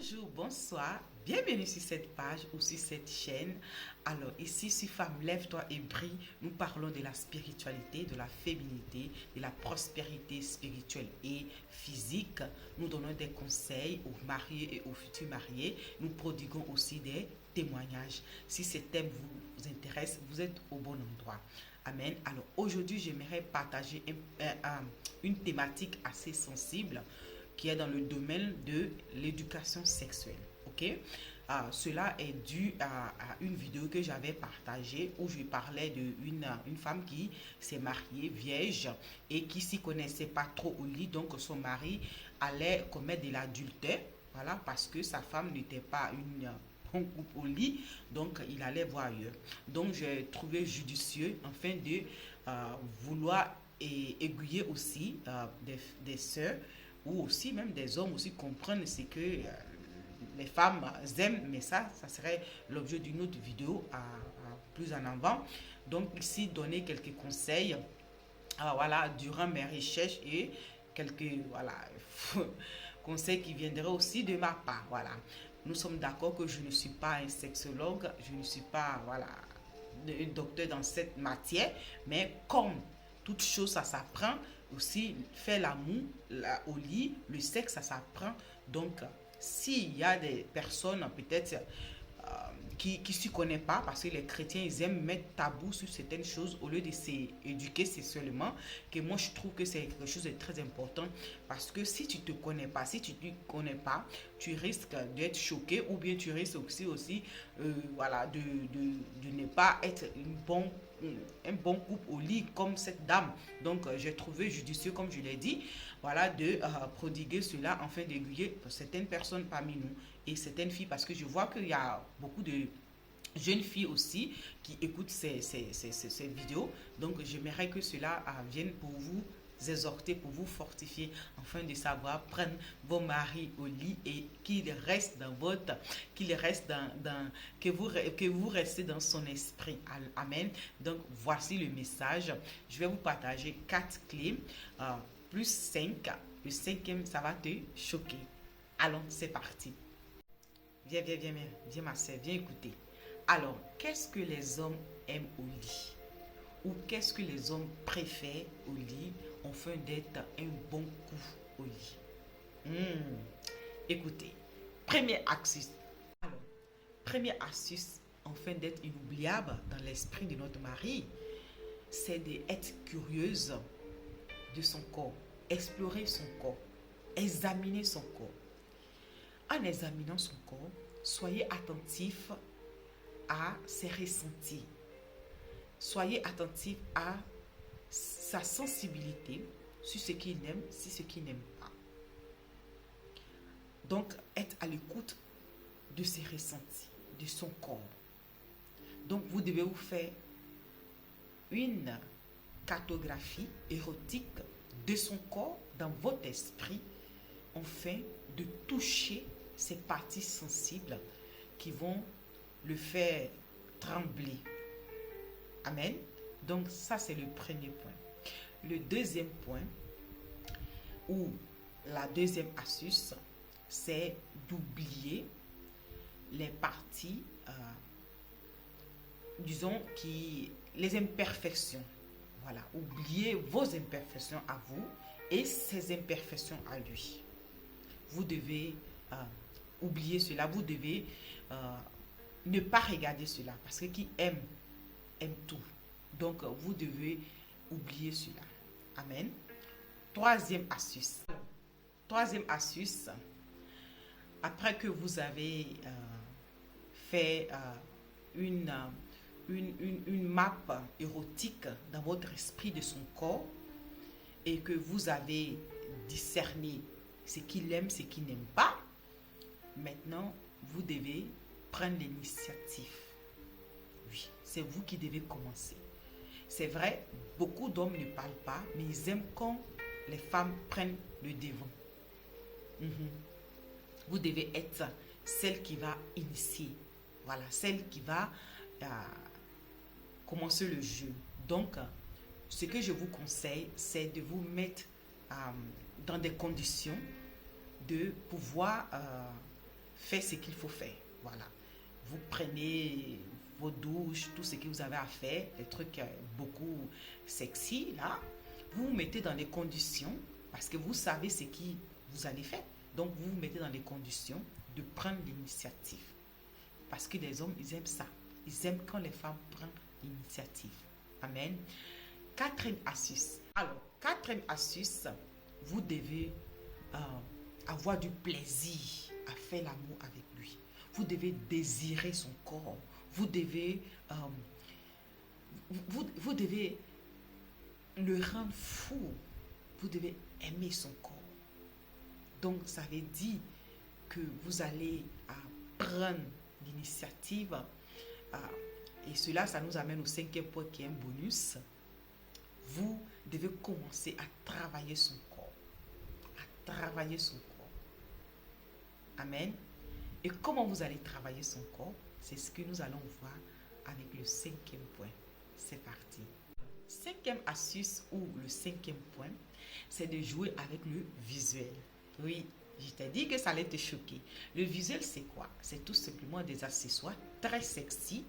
Bonjour, bonsoir, bienvenue sur cette page ou sur cette chaîne. Alors ici sur Femme Lève-toi et brille, nous parlons de la spiritualité, de la féminité, de la prospérité spirituelle et physique. Nous donnons des conseils aux mariés et aux futurs mariés. Nous prodiguons aussi des témoignages. Si ces thèmes vous intéressent, vous êtes au bon endroit. Amen. Alors aujourd'hui, j'aimerais partager une thématique assez sensible qui est dans le domaine de l'éducation sexuelle. Ok? Cela est dû à une vidéo que j'avais partagée où je parlais d'une une femme qui s'est mariée vierge et qui s'y connaissait pas trop au lit. Donc son mari allait commettre de l'adultère, voilà, parce que sa femme n'était pas une bon couple au lit, donc il allait voir ailleurs. Donc j'ai trouvé judicieux enfin de vouloir aiguiller aussi des sœurs ou aussi même des hommes aussi comprennent ce que les femmes aiment, mais ça serait l'objet d'une autre vidéo plus en avant. Donc ici, donner quelques conseils voilà, durant mes recherches et quelques voilà, conseils qui viendraient aussi de ma part. Voilà. Nous sommes d'accord que je ne suis pas un sexologue, je ne suis pas voilà, un docteur dans cette matière, mais comme toute chose, ça s'apprend. Aussi, faire l'amour au lit, le sexe, ça s'apprend. Donc, s'il y a des personnes, peut-être, qui ne s'y connaissent pas, parce que les chrétiens, ils aiment mettre tabou sur certaines choses au lieu de s'éduquer sexuellement, que moi, je trouve que c'est quelque chose de très important. Parce que si tu ne te connais pas, si tu ne te connais pas, tu risques d'être choqué ou bien tu risques aussi voilà, de ne pas être un bon couple au lit comme cette dame. Donc, j'ai trouvé judicieux, comme je l'ai dit, voilà, de prodiguer cela afin d'aiguiller certaines personnes parmi nous et certaines filles, parce que je vois qu'il y a beaucoup de jeunes filles aussi qui écoutent ces vidéos. Donc, j'aimerais que cela vienne pour vous exhorter, pour vous fortifier, afin de savoir prendre vos maris au lit et qu'il reste dans votre, qu'il reste que vous restez dans son esprit. Amen. Donc, voici le message. Je vais vous partager 4 clés, plus 5. Le cinquième, ça va te choquer. Allons, c'est parti. Viens ma sœur, viens écouter. Alors, qu'est-ce que les hommes aiment au lit? Ou qu'est-ce que les hommes préfèrent au lit afin d'être un bon coup au lit? Écoutez, première astuce. Alors, première astuce afin d'être inoubliable dans l'esprit de notre mari, c'est d'être curieuse de son corps, explorer son corps, examiner son corps. En examinant son corps, soyez attentif à ses ressentis. Soyez attentif à sa sensibilité sur ce qu'il aime, sur ce qu'il n'aime pas. Donc, être à l'écoute de ses ressentis, de son corps. Donc, vous devez vous faire une cartographie érotique de son corps dans votre esprit afin de toucher ces parties sensibles qui vont le faire trembler. Amen. Donc ça, c'est le premier point. Le deuxième point, ou la deuxième astuce, c'est d'oublier les parties, disons, les imperfections. Voilà, oubliez vos imperfections à vous et ses imperfections à lui. Vous devez oublier cela, vous devez ne pas regarder cela, parce que qui aime tout. Donc, vous devez oublier cela. Amen. Troisième astuce. Troisième astuce, après que vous avez fait une map érotique dans votre esprit de son corps et que vous avez discerné ce qu'il aime, ce qu'il n'aime pas, maintenant, vous devez prendre l'initiative. Oui, c'est vous qui devez commencer. C'est vrai, beaucoup d'hommes ne parlent pas, mais ils aiment quand les femmes prennent le devant. Vous devez être celle qui va initier. Voilà, celle qui va commencer le jeu. Donc, ce que je vous conseille, c'est de vous mettre dans des conditions de pouvoir fait ce qu'il faut faire. Voilà. Vous prenez vos douches, tout ce que vous avez à faire, des trucs beaucoup sexy, là. Vous vous mettez dans les conditions, parce que vous savez ce que vous allez faire. Donc, vous vous mettez dans les conditions de prendre l'initiative. Parce que les hommes, ils aiment ça. Ils aiment quand les femmes prennent l'initiative. Amen. Quatrième astuce. Alors, quatrième astuce, vous devez avoir du plaisir à faire l'amour avec lui. Vous devez désirer son corps. Vous devez, vous devez le rendre fou. Vous devez aimer son corps. Donc, ça veut dire que vous allez prendre l'initiative. Et cela, ça nous amène au cinquième point qui est un bonus. Vous devez commencer à travailler son corps. À travailler son corps. Amen. Et comment vous allez travailler son corps? C'est ce que nous allons voir avec le cinquième point. C'est parti. Cinquième astuce ou le cinquième point, c'est de jouer avec le visuel. Oui, je t'ai dit que ça allait te choquer. Le visuel, c'est quoi? C'est tout simplement des accessoires très sexy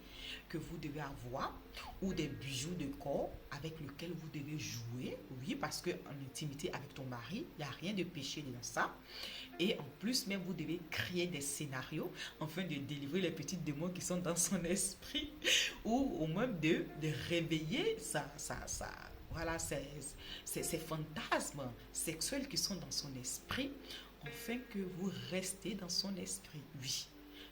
que vous devez avoir ou des bijoux de corps avec lesquels vous devez jouer. Oui, parce qu'en intimité avec ton mari, il n'y a rien de péché dans ça. Et en plus, même vous devez créer des scénarios afin de délivrer les petits démons qui sont dans son esprit ou au moins de réveiller voilà, ces fantasmes sexuels qui sont dans son esprit afin que vous restez dans son esprit. Oui.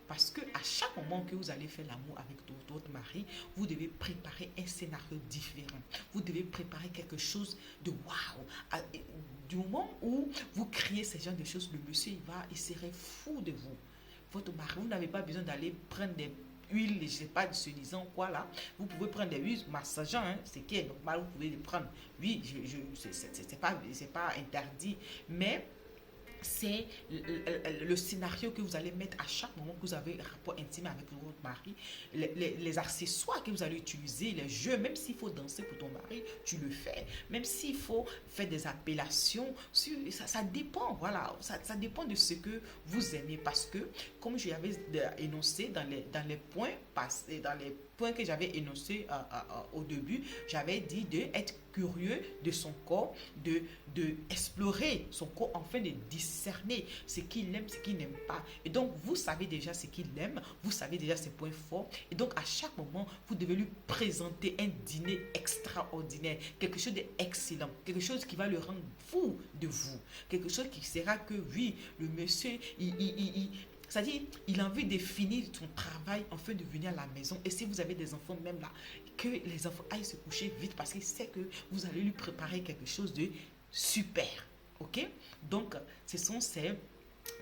Parce que à chaque moment que vous allez faire l'amour avec votre mari, vous devez préparer un scénario différent. Vous devez préparer quelque chose de waouh. Du moment où vous criez ce genre de choses, le monsieur il serait fou de vous. Votre mari, vous n'avez pas besoin d'aller prendre des huiles, je ne sais pas, de se disant quoi là. Vous pouvez prendre des huiles massageantes, hein, c'est qui est normal, vous pouvez les prendre. Oui, c'est pas interdit, mais c'est le scénario que vous allez mettre à chaque moment que vous avez un rapport intime avec votre mari, les accessoires que vous allez utiliser, les jeux, même s'il faut danser pour ton mari, tu le fais, même s'il faut faire des appellations, ça dépend, voilà, ça dépend de ce que vous aimez, parce que comme je l'avais énoncé dans les points passés, dans les points que j'avais énoncés au début, j'avais dit d'être curieux de son corps, de explorer son corps, afin de discerner ce qu'il aime, ce qu'il n'aime pas. Et donc, vous savez déjà ce qu'il aime, vous savez déjà ses points forts. Et donc, à chaque moment, vous devez lui présenter un dîner extraordinaire, quelque chose d'excellent, quelque chose qui va le rendre fou de vous, quelque chose qui sera que, oui, le monsieur, c'est-à-dire, il a envie de finir son travail afin de venir à la maison. Et si vous avez des enfants, même là, que les enfants aillent se coucher vite parce qu'il sait que vous allez lui préparer quelque chose de super. Ok? Donc, ce sont ces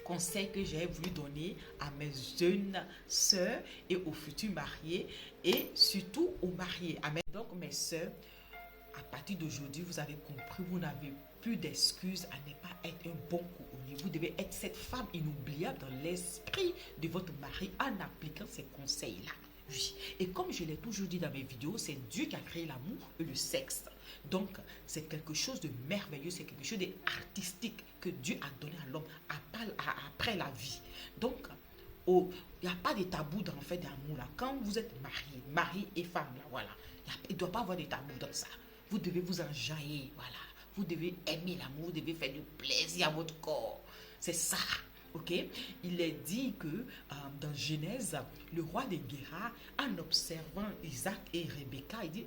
conseils que j'ai voulu donner à mes jeunes sœurs et aux futurs mariés et surtout aux mariés. Amen. Donc, mes sœurs, à partir d'aujourd'hui, vous avez compris, vous n'avez plus d'excuses à ne pas être un bon couronnier. Vous devez être cette femme inoubliable dans l'esprit de votre mari en appliquant ces conseils-là. Oui. Et comme je l'ai toujours dit dans mes vidéos, c'est Dieu qui a créé l'amour et le sexe. Donc, c'est quelque chose de merveilleux, c'est quelque chose d'artistique que Dieu a donné à l'homme après la vie. Donc, il n'y a pas de tabou dans le fait d'amour là. Quand vous êtes marié, mari et femme, là, voilà, il ne doit pas avoir de tabou dans ça. Vous devez vous enjailler, voilà. Vous devez aimer l'amour, vous devez faire du plaisir à votre corps. C'est ça, ok? Il est dit que dans Genèse, le roi de Guéra, en observant Isaac et Rebecca, il dit,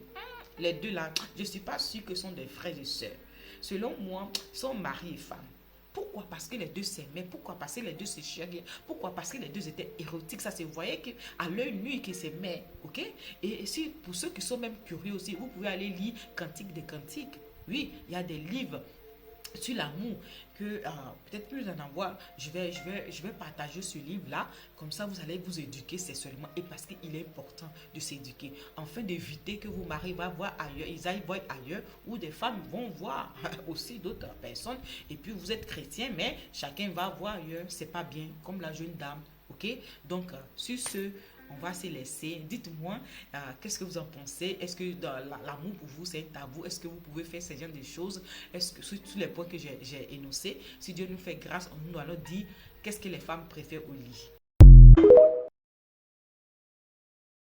les deux là, je ne suis pas sûr que ce sont des frères et sœurs. Selon moi, ils sont mari et femme. Pourquoi? Parce que les deux s'aimaient. Pourquoi? Parce que les deux se chérissaient. Pourquoi? Parce que les deux étaient érotiques. Ça se voyait qu'à l'œil nu qu'ils s'aimaient. Ok? Et si, pour ceux qui sont même curieux aussi, vous pouvez aller lire Cantique des Cantiques. Oui, il y a des livres sur l'amour que peut-être plus en avoir, je vais partager ce livre-là, comme ça vous allez vous éduquer sexuellement et parce qu'il est important de s'éduquer, afin d'éviter que vos maris vont voir ailleurs, ils aillent voir ailleurs, ou des femmes vont voir aussi d'autres personnes, et puis vous êtes chrétien, mais chacun va voir ailleurs, c'est pas bien, comme la jeune dame, ok? Donc, sur ce, on va se laisser. Dites-moi, qu'est-ce que vous en pensez? Est-ce que l'amour pour vous, c'est un tabou? Est-ce que vous pouvez faire ce genre de choses? Est-ce que sur tous les points que j'ai énoncés, si Dieu nous fait grâce, nous allons dire qu'est-ce que les femmes préfèrent au lit?